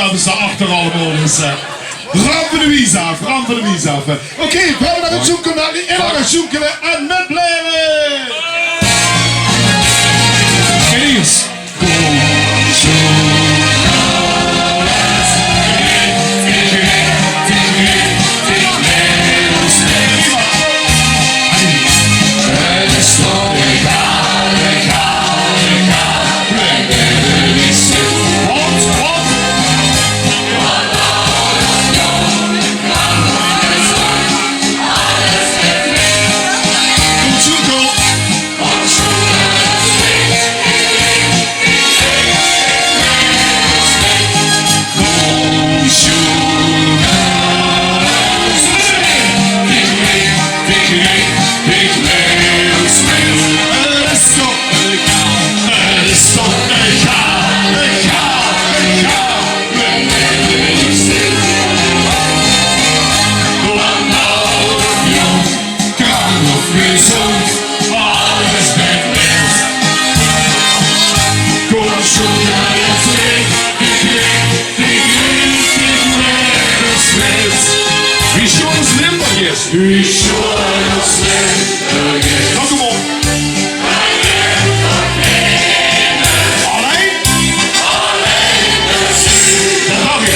bodyguards daarachter allemaal. Dus, rampen de wies af, rampen de wies af. Oké, we gaan naar het zoeken naar die innige zoeken en met blijven. En eerst. We shall slip again. Nou, kom op. Alleen? Alleen de zee. Dan gaan we.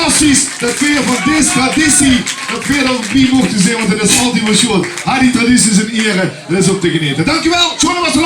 fantastisch dat weer van deze traditie, dat weer dat we mochten zijn, want het is altijd wel schoon. Haar die tradities in ere, dat is op te genieten. Dankjewel, John was de